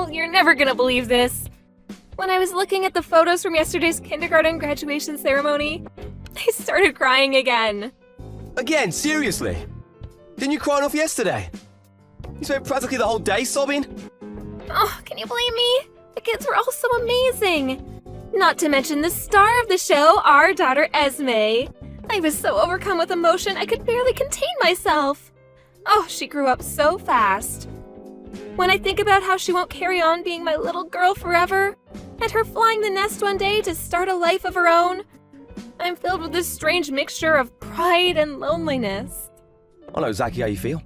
Well, you're never gonna believe this. When I was looking at the photos from yesterday's kindergarten graduation ceremony, I started crying again. Again, seriously? Didn't you cry enough yesterday? You spent practically the whole day sobbing? Oh, can you blame me? The kids were all so amazing. Not to mention the star of the show, our daughter Esme. I was so overcome with emotion I could barely contain myself. Oh, she grew up so fast. When I think about how she won't carry on being my little girl forever, and her flying the nest one day to start a life of her own, I'm filled with this strange mixture of pride and loneliness. I know exactly how you feel.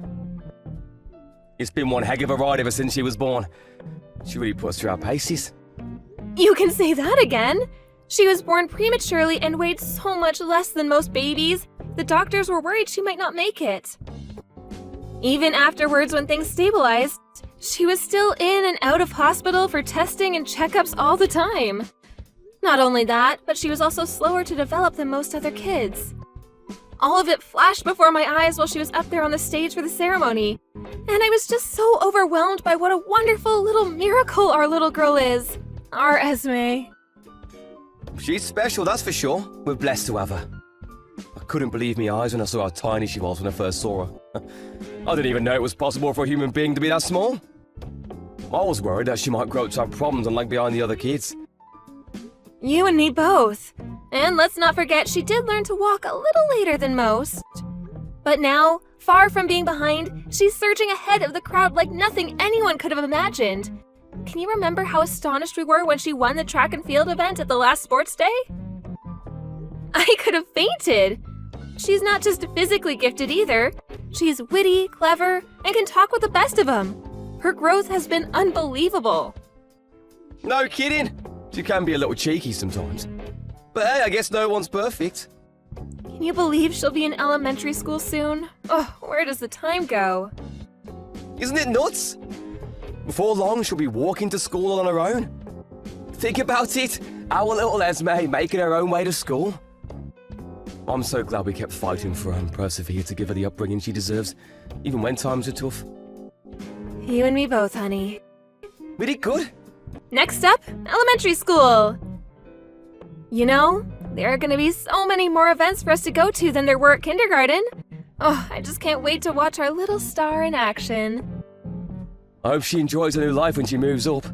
It's been one heck of a ride ever since she was born. She really puts through our paces. You can say that again. She was born prematurely and weighed so much less than most babies, the doctors were worried she might not make it. Even afterwards, when things stabilized, she was still in and out of hospital for testing and checkups all the time. Not only that, but she was also slower to develop than most other kids. All of it flashed before my eyes while she was up there on the stage for the ceremony, and I was just so overwhelmed by what a wonderful little miracle our little girl is. Our Esme. She's special, that's for sure. We're blessed to have her. I couldn't believe my eyes when I saw how tiny she was when I first saw her. I didn't even know it was possible for a human being to be that small. I was worried that she might grow up to have problems and lag behind the other kids. You and me both. And let's not forget she did learn to walk a little later than most. But now, far from being behind, she's surging ahead of the crowd like nothing anyone could have imagined. Can you remember how astonished we were when she won the track and field event at the last sports day? I could have fainted. She's not just physically gifted either. She's witty, clever, and can talk with the best of them. Her growth has been unbelievable. No kidding. She can be a little cheeky sometimes. But hey, I guess no one's perfect. Can you believe she'll be in elementary school soon? Oh, where does the time go? Isn't it nuts? Before long, she'll be walking to school all on her own. Think about it, our little Esme making her own way to school. I'm so glad we kept fighting for her and persevered to give her the upbringing she deserves, even when times are tough. You and me both, honey. We did good. Next up, elementary school. You know, there are going to be so many more events for us to go to than there were at kindergarten. Oh, I just can't wait to watch our little star in action. I hope she enjoys her new life when she moves up.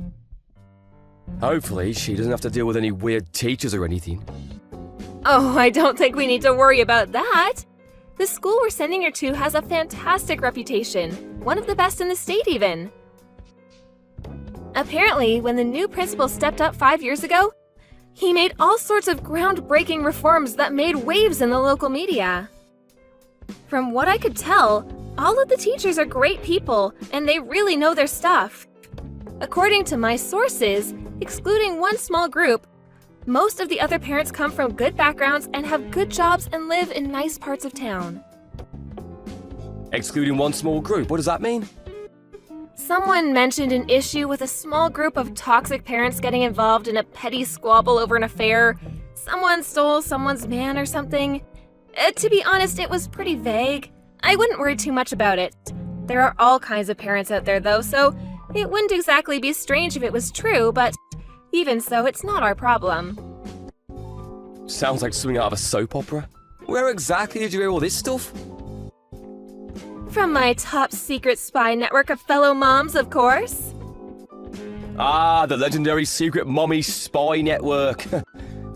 Hopefully, she doesn't have to deal with any weird teachers or anything. Oh, I don't think we need to worry about that. The school we're sending her to has a fantastic reputation, one of the best in the state even. Apparently, when the new principal stepped up 5 years ago, he made all sorts of groundbreaking reforms that made waves in the local media. From what I could tell, all of the teachers are great people, and they really know their stuff. According to my sources, excluding one small group, most of the other parents come from good backgrounds and have good jobs and live in nice parts of town. Excluding one small group, what does that mean? Someone mentioned an issue with a small group of toxic parents getting involved in a petty squabble over an affair. Someone stole someone's man or something. To be honest, it was pretty vague. I wouldn't worry too much about it. There are all kinds of parents out there though, so it wouldn't exactly be strange if it was true, but even so, it's not our problem. Sounds like something out of a soap opera. Where exactly did you hear all this stuff? From my top secret spy network of fellow moms, of course. Ah, the legendary secret mommy spy network.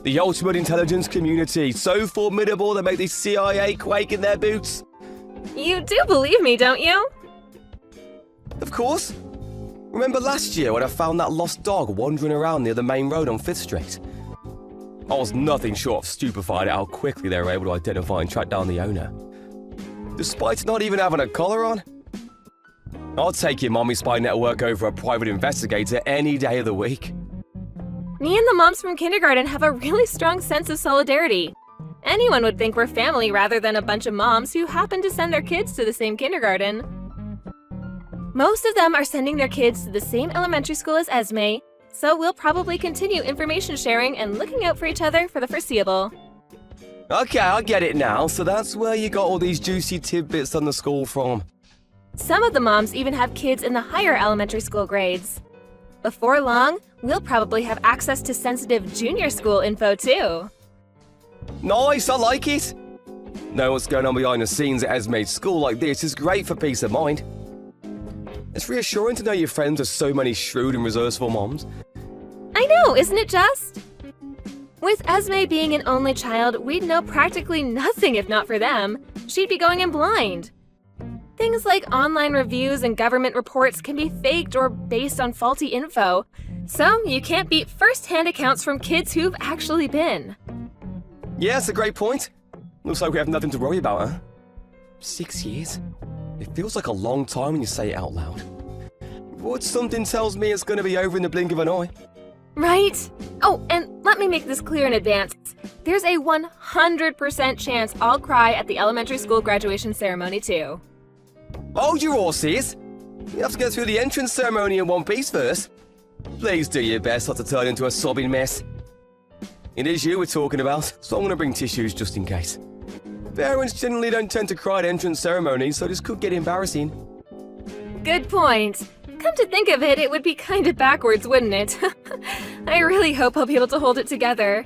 The ultimate intelligence community, so formidable they make the CIA quake in their boots. You do believe me, don't you? Of course. Remember last year when I found that lost dog wandering around near the main road on 5th Street? I was nothing short of stupefied at how quickly they were able to identify and track down the owner. Despite not even having a collar on. I'll take your mommy spy network over a private investigator any day of the week. Me and the moms from kindergarten have a really strong sense of solidarity. Anyone would think we're family rather than a bunch of moms who happen to send their kids to the same kindergarten. Most of them are sending their kids to the same elementary school as Esme, so we'll probably continue information sharing and looking out for each other for the foreseeable. Okay, I get it now. So that's where you got all these juicy tidbits on the school from. Some of the moms even have kids in the higher elementary school grades. Before long, we'll probably have access to sensitive junior school info too. Nice, I like it. Know what's going on behind the scenes at Esme's school like this is great for peace of mind. It's reassuring to know your friends have so many shrewd and resourceful moms. I know, isn't it just? With Esme being an only child, we'd know practically nothing if not for them. She'd be going in blind. Things like online reviews and government reports can be faked or based on faulty info, so you can't beat first-hand accounts from kids who've actually been. Yeah, that's a great point. Looks like we have nothing to worry about, huh? 6 years? It feels like a long time when you say it out loud. But something tells me it's going to be over in the blink of an eye. Right? Oh, and let me make this clear in advance. There's a 100% chance I'll cry at the elementary school graduation ceremony too. Hold your horses! You have to get through the entrance ceremony in one piece first. Please do your best not to turn into a sobbing mess. It is you we're talking about, so I'm going to bring tissues just in case. Parents generally don't tend to cry at entrance ceremonies, so this could get embarrassing. Good point. Come to think of it, it would be kinda backwards, wouldn't it? I really hope I'll be able to hold it together.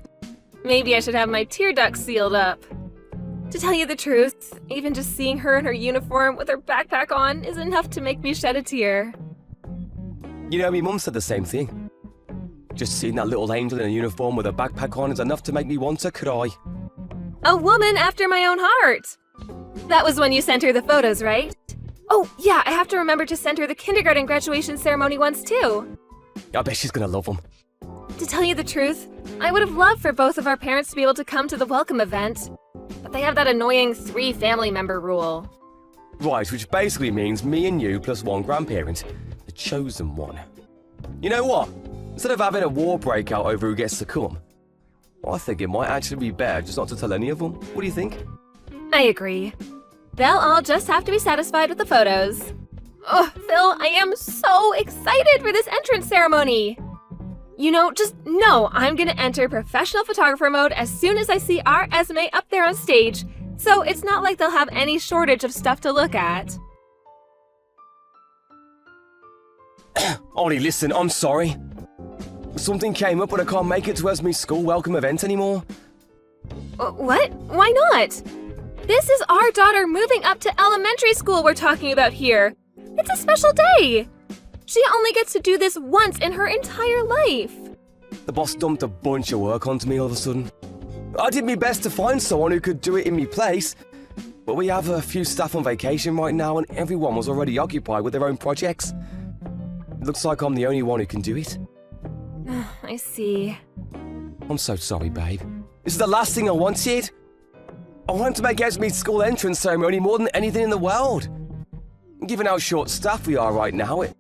Maybe I should have my tear ducts sealed up. To tell you the truth, even just seeing her in her uniform with her backpack on is enough to make me shed a tear. You know, my mum said the same thing. Just seeing that little angel in a uniform with a backpack on is enough to make me want to cry. A woman after my own heart! That was when you sent her the photos, right? Oh, yeah, I have to remember to send her the kindergarten graduation ceremony ones too. I bet she's gonna love them. To tell you the truth, I would have loved for both of our parents to be able to come to the welcome event. But they have that annoying 3 family member rule. Right, which basically means me and you plus one grandparent. The chosen one. You know what? Instead of having a war break out over who gets to come, I think it might actually be better just not to tell any of them. What do you think? I agree. They'll all just have to be satisfied with the photos. Oh, Phil, I am so excited for this entrance ceremony! You know, just know I'm gonna enter professional photographer mode as soon as I see our Esme up there on stage, so it's not like they'll have any shortage of stuff to look at. Ollie, listen, I'm sorry. Something came up but I can't make it to Esme's school welcome event anymore. What? Why not? This is our daughter moving up to elementary school we're talking about here. It's a special day. She only gets to do this once in her entire life. The boss dumped a bunch of work onto me all of a sudden. I did my best to find someone who could do it in my place, but we have a few staff on vacation right now and everyone was already occupied with their own projects. It looks like I'm the only one who can do it. I see. I'm so sorry, babe. This is the last thing I wanted. I wanted to make Esme's school entrance ceremony more than anything in the world. Given how short-staffed we are right now, it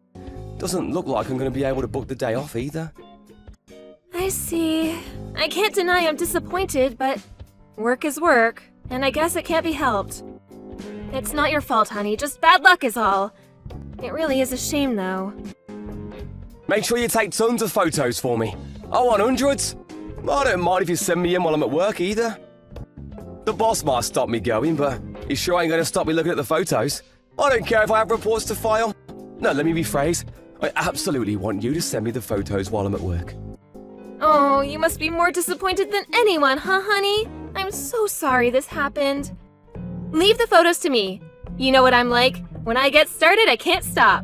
doesn't look like I'm going to be able to book the day off either. I see. I can't deny I'm disappointed, but work is work, and I guess it can't be helped. It's not your fault, honey, just bad luck is all. It really is a shame, though. Make sure you take tons of photos for me. I want hundreds. I don't mind if you send me in while I'm at work either. The boss might stop me going, but he sure ain't going to stop me looking at the photos. I don't care if I have reports to file. No, let me rephrase. I absolutely want you to send me the photos while I'm at work. Oh, you must be more disappointed than anyone, huh, honey? I'm so sorry this happened. Leave the photos to me. You know what I'm like. When I get started, I can't stop.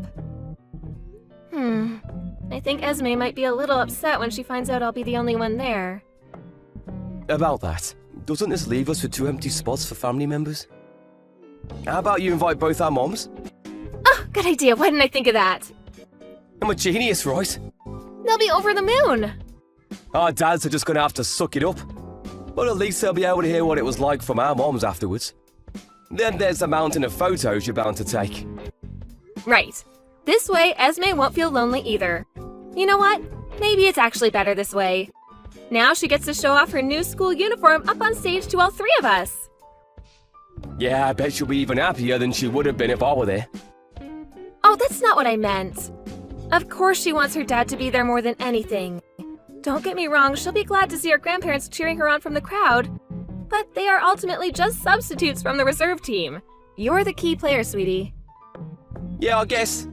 I think Esme might be a little upset when she finds out I'll be the only one there. About that, doesn't this leave us with 2 empty spots for family members? How about you invite both our moms? Oh, good idea. Why didn't I think of that? I'm a genius, right? They'll be over the moon. Our dads are just going to have to suck it up. But at least they'll be able to hear what it was like from our moms afterwards. Then there's the mountain of photos you're bound to take. Right. This way, Esme won't feel lonely either. You know what? Maybe it's actually better this way. Now she gets to show off her new school uniform up on stage to all 3 of us. Yeah, I bet she'll be even happier than she would have been if I were there. Oh, that's not what I meant. Of course she wants her dad to be there more than anything. Don't get me wrong, she'll be glad to see her grandparents cheering her on from the crowd. But they are ultimately just substitutes from the reserve team. You're the key player, sweetie. Yeah, I guess.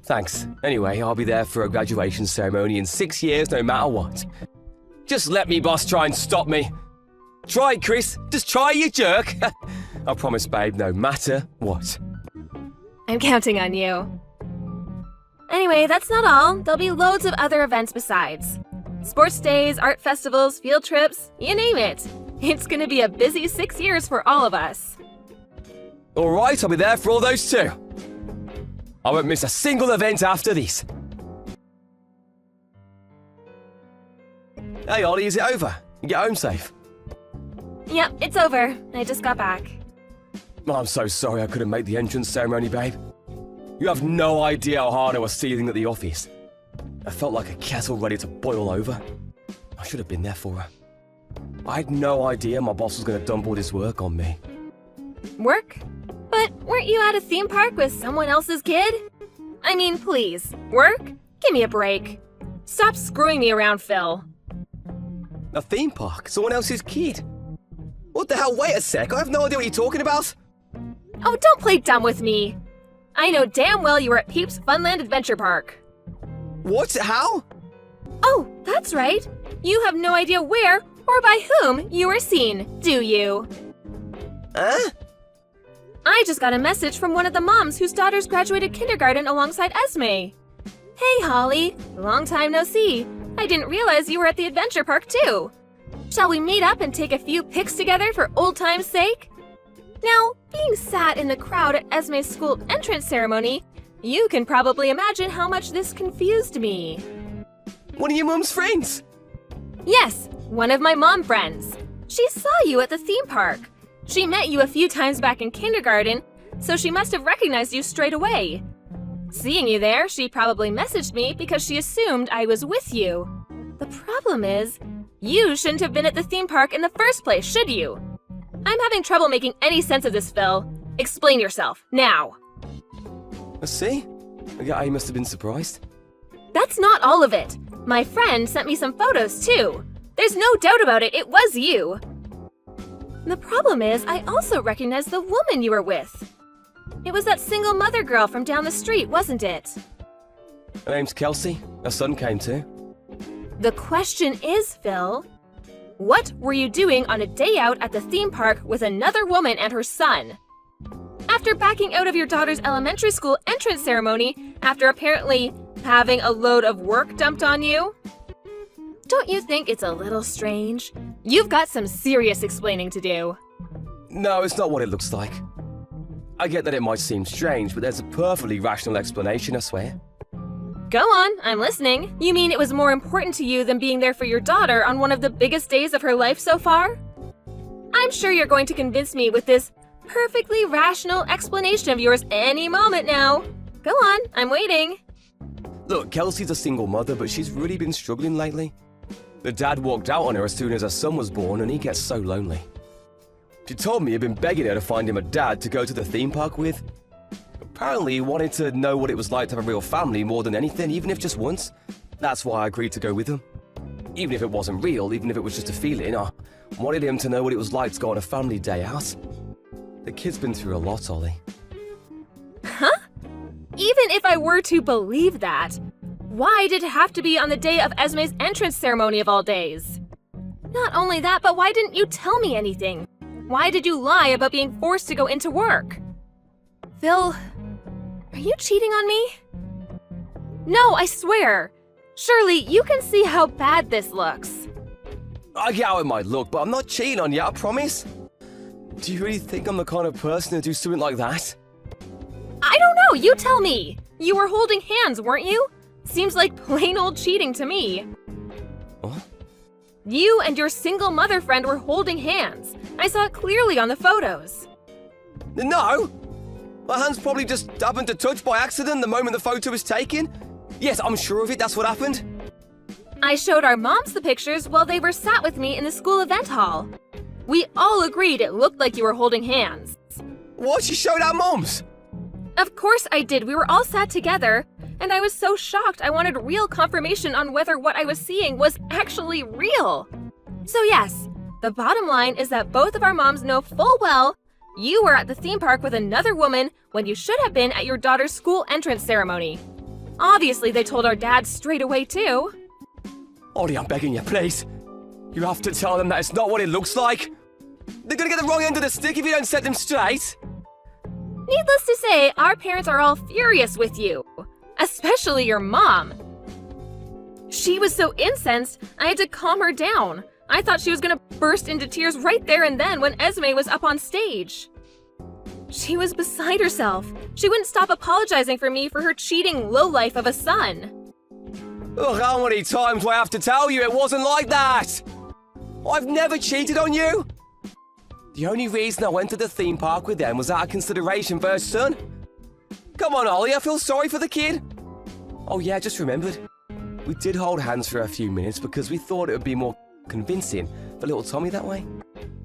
Thanks. Anyway, I'll be there for a graduation ceremony in 6 years no matter what. Just let me boss try and stop me. Try it, Chris. Just try, you jerk. I promise, babe, no matter what. I'm counting on you. Anyway, that's not all. There'll be loads of other events besides. Sports days, art festivals, field trips, you name it. It's gonna be a busy 6 years for all of us. All right, I'll be there for all those too. I won't miss a single event after this. Hey, Ollie, is it over? You get home safe? Yep, it's over. I just got back. I'm so sorry I couldn't make the entrance ceremony, babe. You have no idea how hard I was seething at the office. I felt like a kettle ready to boil over. I should have been there for her. I had no idea my boss was going to dump all this work on me. Work? But weren't you at a theme park with someone else's kid? I mean, please, work? Give me a break. Stop screwing me around, Phil. A theme park? Someone else's kid? What the hell? Wait a sec. I have no idea what you're talking about. Oh, don't play dumb with me. I know damn well you were at Peeps Funland Adventure Park. What? How? Oh, that's right. You have no idea where or by whom you were seen, do you? Huh? I just got a message from one of the moms whose daughters graduated kindergarten alongside Esme. Hey, Holly. Long time no see. I didn't realize you were at the adventure park too. Shall we meet up and take a few pics together for old time's sake? Now, being sat in the crowd at Esme's school entrance ceremony, you can probably imagine how much this confused me. One of your mum's friends? Yes, one of my mom friends. She saw you at the theme park. She met you a few times back in kindergarten, so she must have recognized you straight away. Seeing you there, she probably messaged me because she assumed I was with you. The problem is, you shouldn't have been at the theme park in the first place, should you? I'm having trouble making any sense of this, Phil. Explain yourself, now. I see. I guess I must have been surprised. That's not all of it. My friend sent me some photos, too. There's no doubt about it, it was you. The problem is, I also recognize the woman you were with. It was that single mother girl from down the street, wasn't it? Her name's Kelsey. Her son came too. The question is, Phil, what were you doing on a day out at the theme park with another woman and her son? After backing out of your daughter's elementary school entrance ceremony, after apparently having a load of work dumped on you? Don't you think it's a little strange? You've got some serious explaining to do. No, it's not what it looks like. I get that it might seem strange, but there's a perfectly rational explanation, I swear. Go on, I'm listening. You mean it was more important to you than being there for your daughter on one of the biggest days of her life so far? I'm sure you're going to convince me with this perfectly rational explanation of yours any moment now. Go on, I'm waiting. Look, Kelsey's a single mother, but she's really been struggling lately. The dad walked out on her as soon as her son was born, and he gets so lonely. She told me he'd been begging her to find him a dad to go to the theme park with. Apparently, he wanted to know what it was like to have a real family more than anything, even if just once. That's why I agreed to go with him. Even if it wasn't real, even if it was just a feeling, I wanted him to know what it was like to go on a family day out. The kid's been through a lot, Ollie. Huh? Even if I were to believe that, why did it have to be on the day of Esme's entrance ceremony of all days? Not only that, but why didn't you tell me anything? Why did you lie about being forced to go into work? Phil, are you cheating on me? No, I swear. Surely you can see how bad this looks. I get how it might look, but I'm not cheating on you, I promise. Do you really think I'm the kind of person to do something like that? I don't know, you tell me. You were holding hands, weren't you? Seems like plain old cheating to me. What? You and your single mother friend were holding hands. I saw it clearly on the photos. No! My hands probably just happened to touch by accident the moment the photo was taken. Yes, I'm sure of it, that's what happened. I showed our moms the pictures while they were sat with me in the school event hall. We all agreed it looked like you were holding hands. What? You showed our moms? Of course I did. We were all sat together, and I was so shocked I wanted real confirmation on whether what I was seeing was actually real. So yes, the bottom line is that both of our moms know full well you were at the theme park with another woman when you should have been at your daughter's school entrance ceremony. Obviously, they told our dad straight away, too. Ollie, I'm begging you, please. You have to tell them that it's not what it looks like. They're gonna get the wrong end of the stick if you don't set them straight. Needless to say, our parents are all furious with you. Especially your mom. She was so incensed, I had to calm her down. I thought she was gonna burst into tears right there and then when Esme was up on stage. She was beside herself. She wouldn't stop apologizing for me for her cheating lowlife of a son. Ugh, how many times do I have to tell you it wasn't like that? I've never cheated on you. The only reason I went to the theme park with them was out of consideration for her son. Come on, Ollie, I feel sorry for the kid. Oh yeah, I just remembered. We did hold hands for a few minutes because we thought it would be more convincing for little Tommy that way.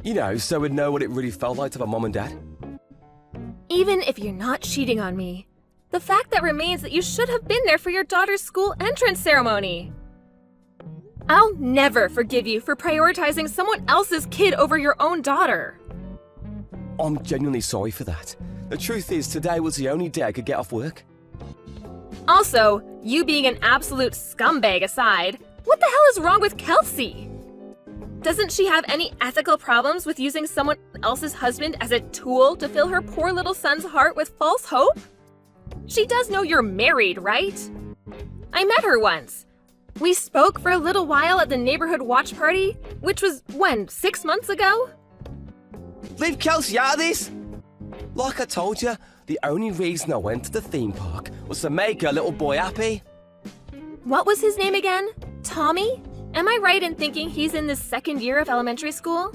You know, so we'd know what it really felt like to have a mom and dad. Even if you're not cheating on me, the fact that remains that you should have been there for your daughter's school entrance ceremony. I'll never forgive you for prioritizing someone else's kid over your own daughter. I'm genuinely sorry for that. The truth is, today was the only day I could get off work. Also, you being an absolute scumbag aside, what the hell is wrong with Kelsey? Doesn't she have any ethical problems with using someone else's husband as a tool to fill her poor little son's heart with false hope? She does know you're married, right? I met her once. We spoke for a little while at the neighborhood watch party, which was, when, 6 months ago? Leave Kelsey out of this! Like I told you, the only reason I went to the theme park was to make her little boy happy. What was his name again? Tommy? Am I right in thinking he's in the second year of elementary school?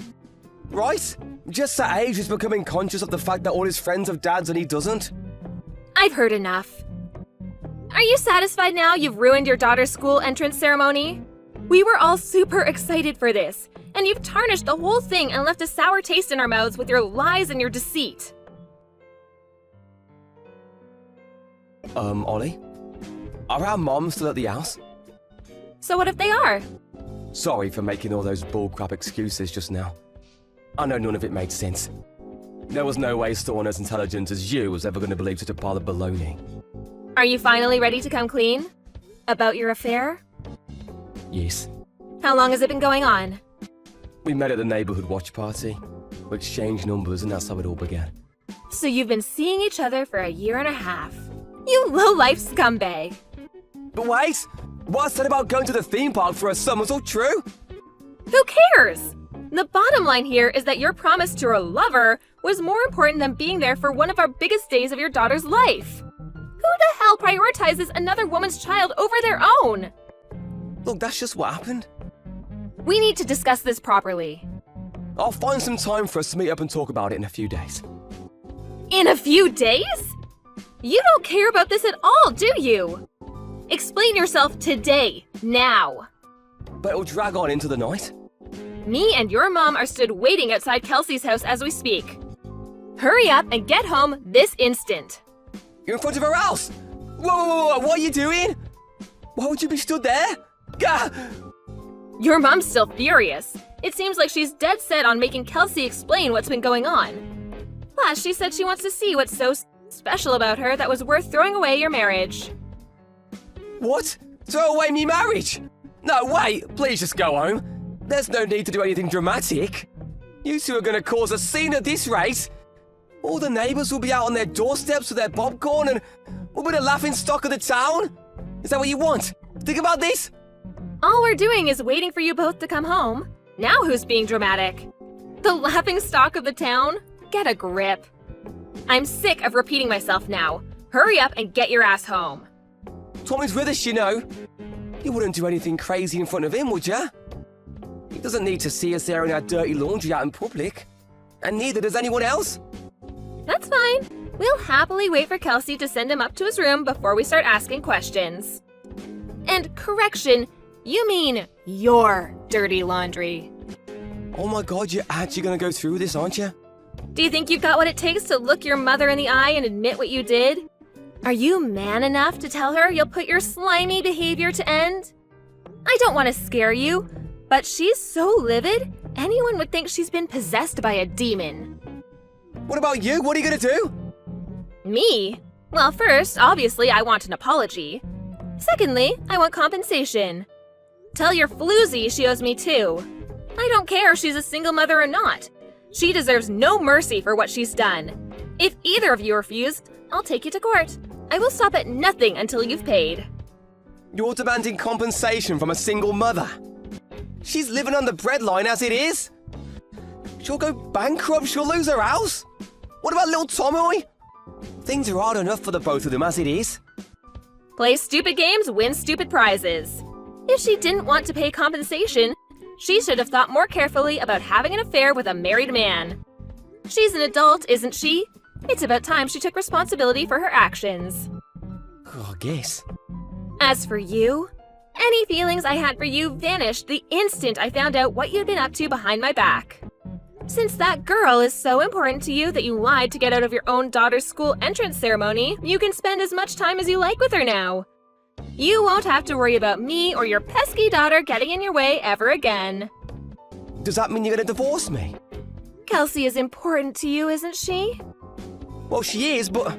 Right? Just that age he's becoming conscious of the fact that all his friends have dads and he doesn't. I've heard enough. Are you satisfied now you've ruined your daughter's school entrance ceremony? We were all super excited for this, and you've tarnished the whole thing and left a sour taste in our mouths with your lies and your deceit. Ollie? Are our moms still at the house? So what if they are? Sorry for making all those bullcrap excuses just now. I know none of it made sense. There was no way someone as intelligent as you was ever going to believe such a pile of baloney. Are you finally ready to come clean? About your affair? Yes. How long has it been going on? We met at the neighborhood watch party. We exchanged numbers and that's how it all began. So you've been seeing each other for 1.5 years. You low-life scumbag. But wait! What I said about going to the theme park for a son was all true? Who cares? The bottom line here is that your promise to your lover was more important than being there for one of our biggest days of your daughter's life. Who the hell prioritizes another woman's child over their own? Look, that's just what happened. We need to discuss this properly. I'll find some time for us to meet up and talk about it in a few days. In a few days? You don't care about this at all, do you? Explain yourself today, now. But it'll drag on into the night. Me and your mom are stood waiting outside Kelsey's house as we speak. Hurry up and get home this instant. You're in front of her house! Whoa, what are you doing? Why would you be stood there? Gah! Your mom's still furious. It seems like she's dead set on making Kelsey explain what's been going on. Plus, she said she wants to see what's so special about her that was worth throwing away your marriage. What? Throw away me marriage? No, wait, please just go home. There's no need to do anything dramatic. You two are going to cause a scene at this rate. All the neighbours will be out on their doorsteps with their popcorn and we'll be the laughing stock of the town. Is that what you want? Think about this. All we're doing is waiting for you both to come home. Now who's being dramatic? The laughing stock of the town? Get a grip. I'm sick of repeating myself now. Hurry up and get your ass home. Tommy's with us, you know. You wouldn't do anything crazy in front of him, would ya? He doesn't need to see us airing our dirty laundry out in public. And neither does anyone else. That's fine. We'll happily wait for Kelsey to send him up to his room before we start asking questions. And correction, you mean your dirty laundry. Oh my god, you're actually gonna go through with this, aren't you? Do you think you've got what it takes to look your mother in the eye and admit what you did? Are you man enough to tell her you'll put your slimy behavior to end? I don't want to scare you, but she's so livid, anyone would think she's been possessed by a demon. What about you? What are you gonna do? Me? Well, first, obviously, I want an apology. Secondly, I want compensation. Tell your floozy she owes me too. I don't care if she's a single mother or not. She deserves no mercy for what she's done. If either of you refuse, I'll take you to court. I will stop at nothing until you've paid. You're demanding compensation from a single mother. She's living on the breadline as it is. She'll go bankrupt, she'll lose her house. What about little Tommy? Things are hard enough for the both of them as it is. Play stupid games, win stupid prizes. If she didn't want to pay compensation, she should have thought more carefully about having an affair with a married man. She's an adult, isn't she? It's about time she took responsibility for her actions. Oh, I guess. As for you, any feelings I had for you vanished the instant I found out what you'd been up to behind my back. Since that girl is so important to you that you lied to get out of your own daughter's school entrance ceremony, you can spend as much time as you like with her now. You won't have to worry about me or your pesky daughter getting in your way ever again. Does that mean you're gonna divorce me? Kelsey is important to you, isn't she? Well, she is, but...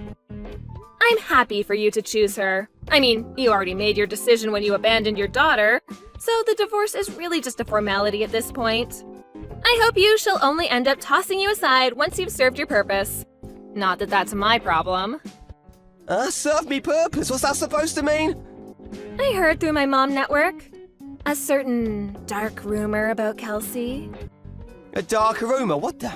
I'm happy for you to choose her. I mean, you already made your decision when you abandoned your daughter, so the divorce is really just a formality at this point. I hope she'll only end up tossing you aside once you've served your purpose. Not that that's my problem. Serve me purpose? What's that supposed to mean? I heard through my mom network a certain dark rumor about Kelsey. A dark rumor? What the?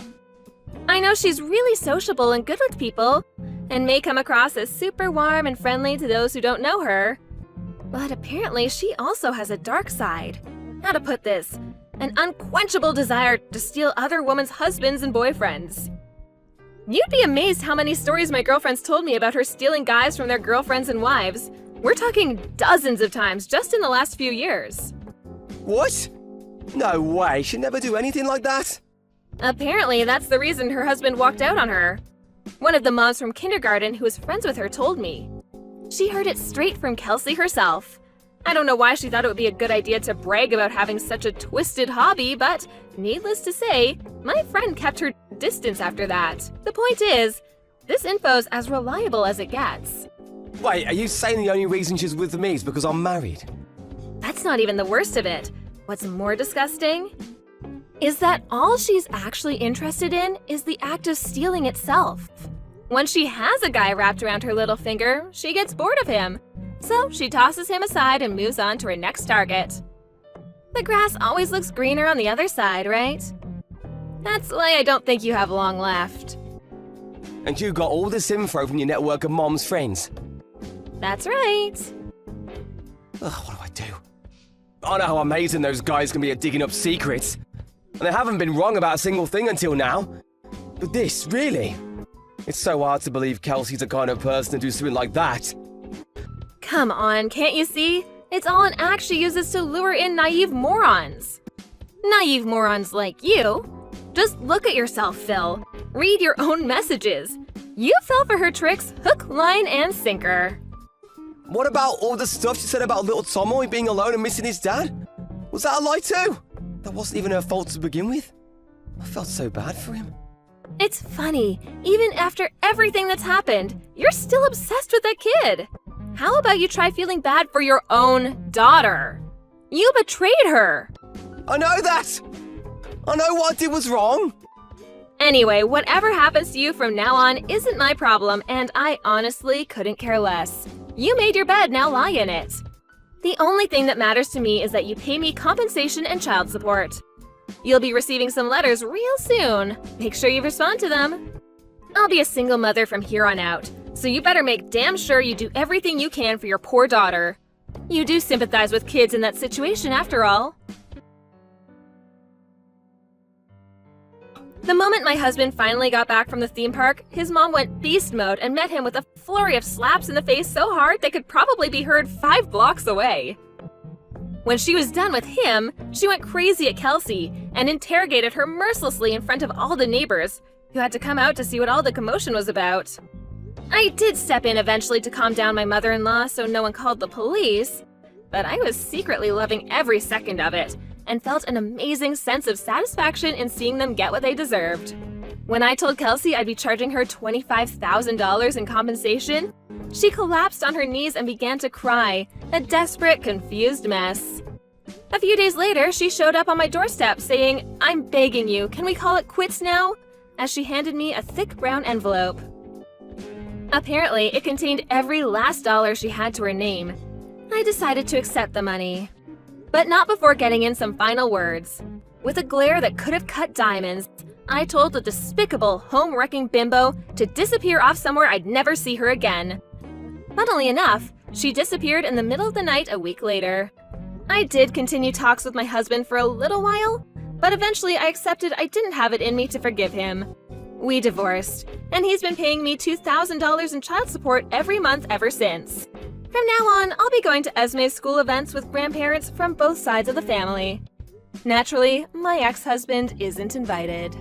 I know she's really sociable and good with people, and may come across as super warm and friendly to those who don't know her. But apparently she also has a dark side. How to put this? An unquenchable desire to steal other women's husbands and boyfriends. You'd be amazed how many stories my girlfriends told me about her stealing guys from their girlfriends and wives. We're talking dozens of times just in the last few years. What? No way, she'd never do anything like that. Apparently, that's the reason her husband walked out on her. One of the moms from kindergarten who was friends with her told me. She heard it straight from Kelsey herself. I don't know why she thought it would be a good idea to brag about having such a twisted hobby, but needless to say, my friend kept her distance after that. The point is, this info's as reliable as it gets. Wait, are you saying the only reason she's with me is because I'm married? That's not even the worst of it. What's more disgusting is that all she's actually interested in is the act of stealing itself. When she has a guy wrapped around her little finger, she gets bored of him. So she tosses him aside and moves on to her next target. The grass always looks greener on the other side, right? That's why I don't think you have long left. And you got all this info from your network of mom's friends? That's right. Ugh, what do I do? I know how amazing those guys can be at digging up secrets. And they haven't been wrong about a single thing until now. But this, really? It's so hard to believe Kelsey's the kind of person to do something like that. Come on, can't you see? It's all an act she uses to lure in naive morons. Naive morons like you. Just look at yourself, Phil. Read your own messages. You fell for her tricks, hook, line, and sinker. What about all the stuff she said about little Tomoy being alone and missing his dad? Was that a lie too? That wasn't even her fault to begin with. I felt so bad for him. It's funny, even after everything that's happened, you're still obsessed with that kid. How about you try feeling bad for your own daughter? You betrayed her. I know that! I know what I did was wrong. Anyway, whatever happens to you from now on isn't my problem, and I honestly couldn't care less. You made your bed, now lie in it. The only thing that matters to me is that you pay me compensation and child support. You'll be receiving some letters real soon. Make sure you respond to them. I'll be a single mother from here on out, so you better make damn sure you do everything you can for your poor daughter. You do sympathize with kids in that situation after all. The moment my husband finally got back from the theme park, his mom went beast mode and met him with a flurry of slaps in the face so hard they could probably be heard 5 blocks away. When she was done with him, she went crazy at Kelsey and interrogated her mercilessly in front of all the neighbors, who had to come out to see what all the commotion was about. I did step in eventually to calm down my mother-in-law so no one called the police, but I was secretly loving every second of it and felt an amazing sense of satisfaction in seeing them get what they deserved. When I told Kelsey I'd be charging her $25,000 in compensation, she collapsed on her knees and began to cry, a desperate, confused mess. A few days later, she showed up on my doorstep saying, "I'm begging you, can we call it quits now?" as she handed me a thick brown envelope. Apparently, it contained every last dollar she had to her name. I decided to accept the money. But not before getting in some final words. With a glare that could have cut diamonds, I told the despicable, home-wrecking bimbo to disappear off somewhere I'd never see her again. Funnily enough, she disappeared in the middle of the night a week later. I did continue talks with my husband for a little while, but eventually I accepted I didn't have it in me to forgive him. We divorced, and he's been paying me $2,000 in child support every month ever since. From now on, I'll be going to Esme's school events with grandparents from both sides of the family. Naturally, my ex-husband isn't invited.